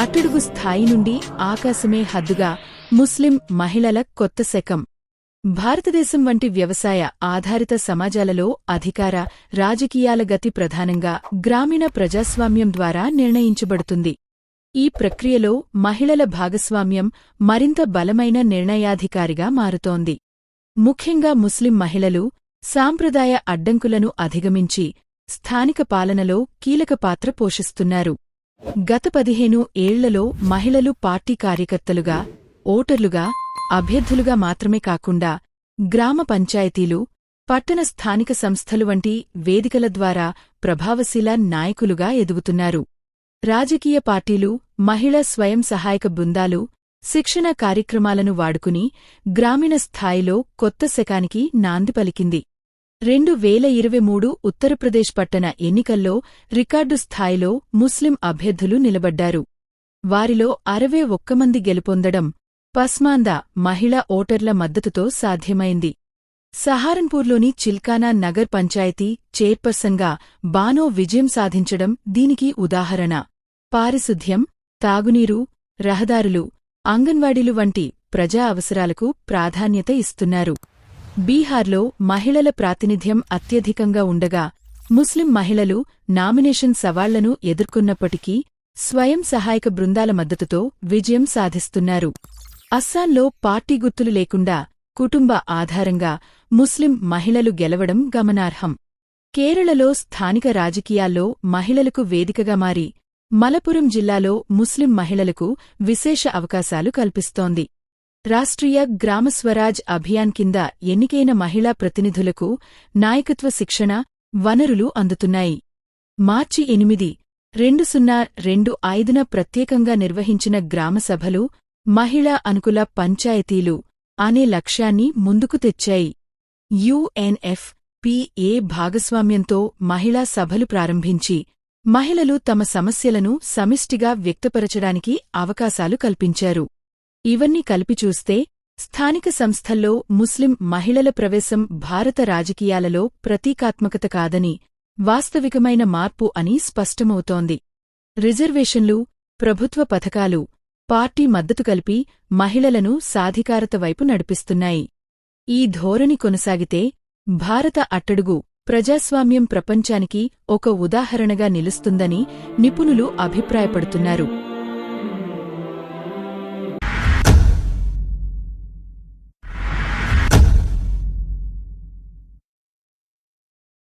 అట్టడుగు స్థాయి నుండి ఆకాశమే హద్దుగా ముస్లిం మహిళల కొత్త శకం. భారతదేశం వంటి వ్యవసాయ ఆధారిత సమాజాలలో అధికార, రాజకీయాల గతి ప్రధానంగా గ్రామీణ ప్రజాస్వామ్యం ద్వారా నిర్ణయించబడుతుంది. ఈ ప్రక్రియలో మహిళల భాగస్వామ్యం మరింత బలమైన నిర్ణయాధికారిగా మారుతోంది. ముఖ్యంగా ముస్లిం మహిళలు సాంప్రదాయ అడ్డంకులను అధిగమించి స్థానిక పాలనలో కీలక పాత్ర పోషిస్తున్నారు. గత 15 ఏళ్లలో మహిళలు పార్టీ కార్యకర్తలుగా, ఓటర్లుగా, అభ్యర్థులుగా మాత్రమే కాకుండా గ్రామ పంచాయతీలు, పట్టణ స్థానిక సంస్థలు వంటి వేదికల ద్వారా ప్రభావశీల నాయకులుగా ఎదుగుతున్నారు. రాజకీయ పార్టీలు, మహిళా స్వయం సహాయక బృందాలు శిక్షణా కార్యక్రమాలను వాడుకుని గ్రామీణ స్థాయిలో కొత్త శకానికి నాంది పలికింది. 2023 ఉత్తరప్రదేశ్ పట్టణ ఎన్నికల్లో రికార్డు స్థాయిలో ముస్లిం అభ్యర్థులు నిలబడ్డారు. వారిలో 61 మంది గెలుపొందడం పస్మాందా మహిళా ఓటర్ల మద్దతుతో సాధ్యమైంది. సహారన్పూర్లోని చిల్కానా నగర్ పంచాయతీ చైర్పర్సన్గా బానో విజయం సాధించడం దీనికి ఉదాహరణ. పారిశుద్ధ్యం, తాగునీరు, రహదారులు, అంగన్వాడీలు వంటి ప్రజా అవసరాలకు ప్రాధాన్యత ఇస్తున్నారు. బీహార్లో మహిళల ప్రాతినిధ్యం అత్యధికంగా ఉండగా ముస్లిం మహిళలు నామినేషన్ సవాళ్లను ఎదుర్కొన్నప్పటికీ స్వయం సహాయక బృందాల మద్దతుతో విజయం సాధిస్తున్నారు. అస్సాంలో పార్టీ గుర్తులు లేకుండా కుటుంబ ఆధారంగా ముస్లిం మహిళలు గెలవడం గమనార్హం. కేరళలో స్థానిక రాజకీయాల్లో మహిళలకు వేదికగా మారి మలపురం జిల్లాలో ముస్లిం మహిళలకు విశేష అవకాశాలు కల్పిస్తోంది. రాష్ట్రీయ గ్రామస్వరాజ్ అభియాన్ కింద ఎన్నికైన మహిళా ప్రతినిధులకు నాయకత్వ శిక్షణ, వనరులు అందుతున్నాయి. మార్చి 8, 2025న ప్రత్యేకంగా నిర్వహించిన గ్రామసభలు మహిళా అనుకూల పంచాయతీలు అనే లక్ష్యాన్ని ముందుకు తెచ్చాయి. UNFPA భాగస్వామ్యంతో మహిళా సభలు ప్రారంభించి మహిళలు తమ సమస్యలను సమిష్టిగా వ్యక్తపరచడానికి అవకాశాలు కల్పించారు. ఇవన్నీ కలిపి చూస్తే స్థానిక సంస్థల్లో ముస్లిం మహిళల ప్రవేశం భారత రాజకీయాలలో ప్రతీకాత్మకత కాదని, వాస్తవికమైన మార్పు అని స్పష్టమవుతోంది. రిజర్వేషన్లు, ప్రభుత్వ పథకాలు, పార్టీ మద్దతు కలిపి మహిళలను సాధికారత వైపు నడిపిస్తున్నాయి. ఈ ధోరణి కొనసాగితే భారత అట్టడుగు ప్రజాస్వామ్యం ప్రపంచానికి ఒక ఉదాహరణగా నిలుస్తుందని నిపుణులు అభిప్రాయపడుతున్నారు.